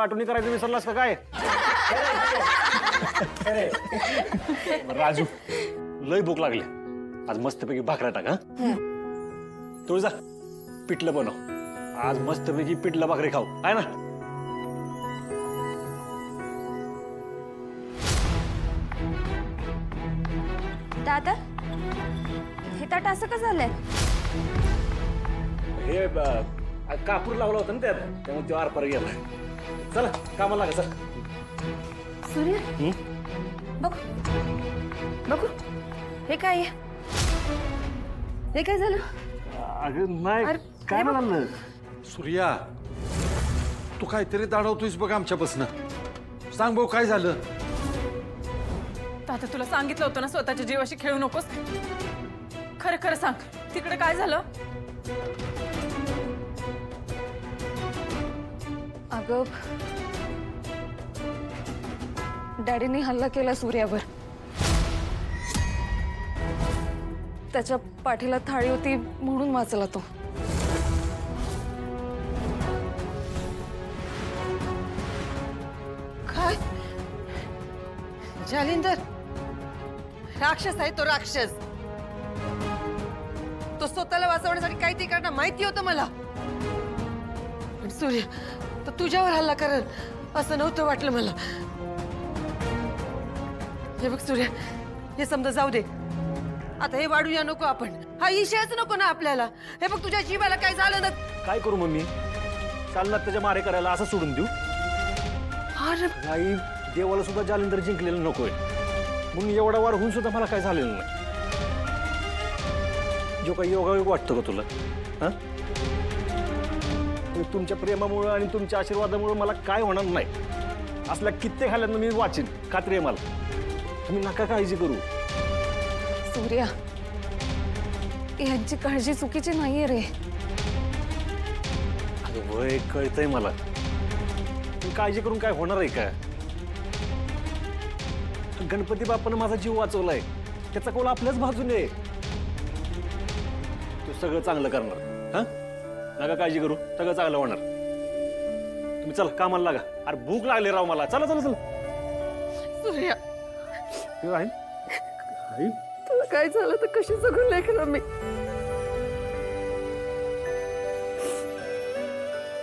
पाठवणी करायचं विसरलास का काय? राजू लय भूक लागली, आज मस्तपैकी भाकऱ्या टाक. हा तुळजा पिठलं बनव, आज मस्तपैकी पिठलं भाकरी खाऊ आहे ना. दादा हे ताट असं का झालंय? हे कापूर लावला होता ना त्यात, त्यामुळे तो आरपार गेला. चला कामाला लागा. चल सूर्य बघ बघू हे काय आहे? हे काय झालं? अगं नाही काय म्हणाल सूर्या, तू काहीतरी दाढवतोयस बघ आमच्यापासून. सांग भाऊ काय झालं? आता तुला सांगितलं होतं ना स्वतःच्या जीवाशी खेळू नकोस. खरं खरं सांग, तिकडे काय झालं? अगं डॅडीने हल्ला केला सूर्यावर. त्याच्या पाठीला थाळी होती म्हणून वाचला तो. काय? जालिंदर राक्षस आहे तो, राक्षस. तो स्वतःला वाचवण्यासाठी काही ते करणं माहिती होतं मला. पण सूर्य तो तुझ्यावर हल्ला करेल असं नव्हतं वाटलं मला. हे बघ सूर्य, हे समजा जाऊ दे. आता हे वाढूया नको आपण. हा इशयच नको ना आपल्याला. हे बघ तुझ्या जीवाला काय झालं ना. काय करू मम्मी? चालणार त्याच्या मारे करायला असं सोडून देऊ? नाही, देवाला सुद्धा जालिंदर जिंकलेलं नकोय म्हणून एवढा वार होऊन सुद्धा मला काय झालेलं नाही. जो काही योगायोग वाटतो का तुला? हा तुमच्या प्रेमामुळे आणि तुमच्या आशीर्वादामुळे मला काय होणार नाही. असल्या कित्येक हाल्यांना मी वाचीन, खात्री आहे मला. तुम्ही नका काळजी करू. सूर्या यांची काळजी चुकीची नाहीये रे. अगं वय कळतंय मला, तुम्ही काळजी करून काय होणार आहे का? गणपती बाप्पानं माझा जीव वाचवलाय, त्याचा कौल आपल्याच बाजूने. तू सगळं चांगलं करणार. हा नका काळजी करू, सगळं चांगलं होणार. तुम्ही चला कामाला लागा. अरे भूक लागली राव मला. चला चला चला. सूर्या आई तुला काय झालं तर कशी जगून लेकरं मी?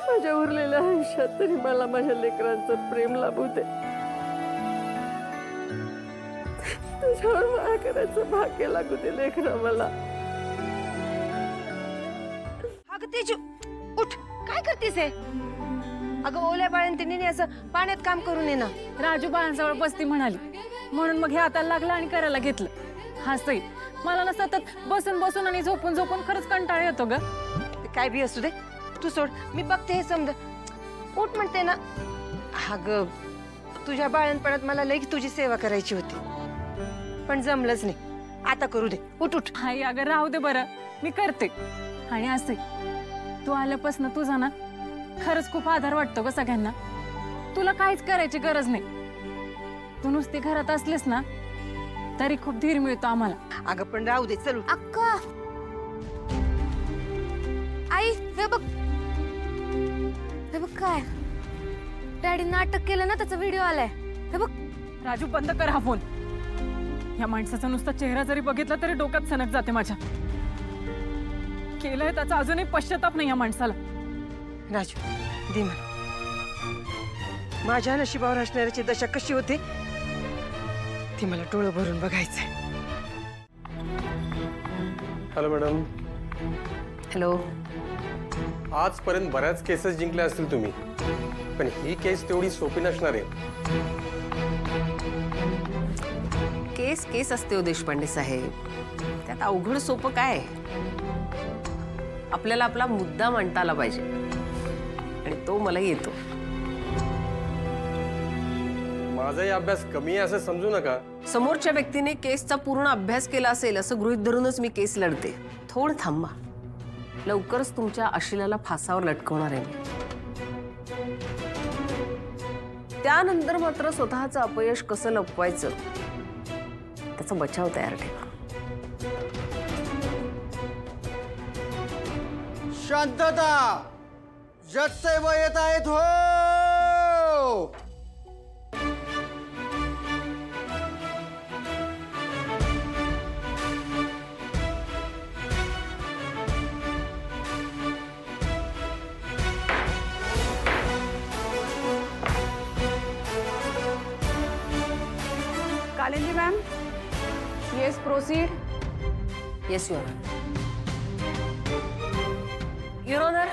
माझ्या उरलेल्या आयुष्यात तरी मला माझ्या लेकरांचं प्रेम लाभू दे. तुझ्यावर माया करायचं भाग्य लागू दे लेकरं मला. अगं तेजू उठ, काय करतेस हे? अगं ओल्या बाळंतीने असं पाण्यात काम करून ये ना. राजू बाळांजवळ बसती म्हणाली म्हणून मग हे हाताला लागलं आणि करायला घेतलं. हा सई, मला ना सतत बसून बसून आणि झोपून झोपून खरंच कंटाळा येतो ग. काय बी असू दे, तू सोड, मी बघते हे समज. उठ म्हणते ना. अगं तुझ्या बाळणपणात मला लई तुझी सेवा करायची होती, पण जमलंच नाही. आता करू दे. उठ उठ. हाय अगं राहू दे बरं, मी करते. आणि असं तू आल्यापासून तुझा ना खरंच खूप आधार वाटतो ग सगळ्यांना. तुला काहीच करायची गरज नाही. तू नुसती घरात असलीस ना तरी खूप धीर मिळतो आम्हाला. अगं पण राहू दे, चल. अक्का आई हे बघ, हे बघ काय डॅडी नाटक केलं ना, त्याचा व्हिडिओ आलाय. हे बघ. राजू बंद कर हा फोन. या माणसाचा नुसता चेहरा जरी बघितला तरी डोक्यात सनक जाते माझ्या. केलंय त्याचा अजूनही पश्चाताप नाही या माणसाला. राजू दे मला. माझ्या नशिबावर असणाऱ्याची दशा कशी होते ती मला डोळं भरून बघायचंय. Hello madam. हॅलो. आजपर्यंत बऱ्याच केसेस जिंकल्या असतील तुम्ही, पण ही केस तेवढी सोपी नसणार आहे. केस केस असते हो देशपांडे साहेब, त्यात अवघड सोपं काय? आपल्याला आपला मुद्दा मांडता आला पाहिजे आणि तो मला येतो. माझाही अभ्यास कमी आहे असं समजू नका. समोरच्या व्यक्तीने केसचा पूर्ण अभ्यास केला असेल असं गृहीत धरूनच मी केस लढते. थोडं थांबा, लवकरच तुमच्या अशिलाला फासावर लटकवणार आहे मी. त्यानंतर मात्र स्वतःचं अपयश कसं लपवायचं त्याचा बचाव तयार ठेवा. शांतता. जज साहेब येत आहेत हो. Proceed. Yes your your honour,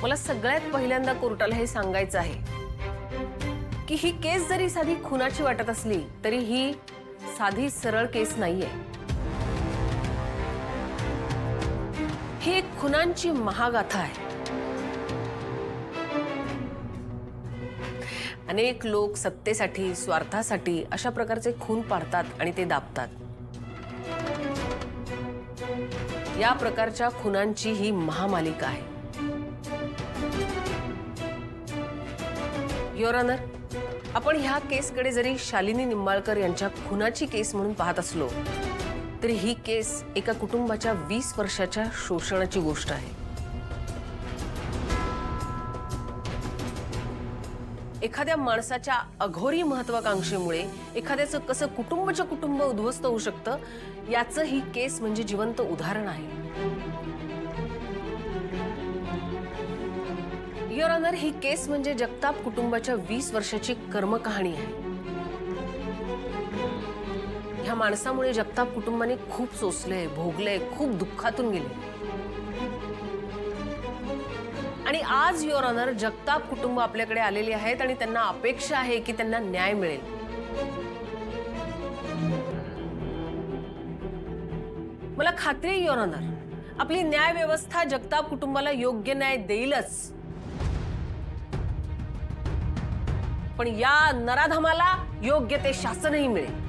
मला सगळ्यात पहिल्यांदा कोर्टाला हे सांगायचं आहे की ही केस जरी साधी खुनाची वाटत असली तरी ही साधी सरळ केस नाहीये. ही एक खुनांची महागाथा आहे. अनेक लोक सत्तेसाठी, स्वार्थासाठी अशा प्रकारचे खून पाडतात आणि ते दाबतात. या प्रकारच्या खुनांची ही महामालिका आहे. युअर ऑनर, आपण ह्या केसकडे जरी शालिनी निंबाळकर यांच्या खुनाची केस म्हणून पाहत असलो तरी ही केस एका कुटुंबाच्या 20 वर्षाच्या शोषणाची गोष्ट आहे. एखाद्या माणसाच्या अघोरी महत्वाकांक्षेमुळे एखाद्याचं कसं कुटुंबाचं कुटुंब उद्ध्वस्त होऊ शकतं याचं ही केस म्हणजे जिवंत उदाहरण आहे. युअर ऑनर, ही केस म्हणजे जगताप कुटुंबाच्या 20 वर्षाची कर्मकहाणी आहे. ह्या माणसामुळे जगताप कुटुंबाने खूप सोसले, भोगले, खूप दुःखातून गेले आणि आज युअर ऑनर जगताप कुटुंब आपल्याकडे आलेले आहेत आणि त्यांना अपेक्षा आहे की त्यांना न्याय मिळेल. मला खात्री आहे युअर ऑनर, आपली न्याय व्यवस्था जगताप कुटुंबाला योग्य न्याय देईलच. पण या नराधमाला योग्य ते शासनही मिळेल.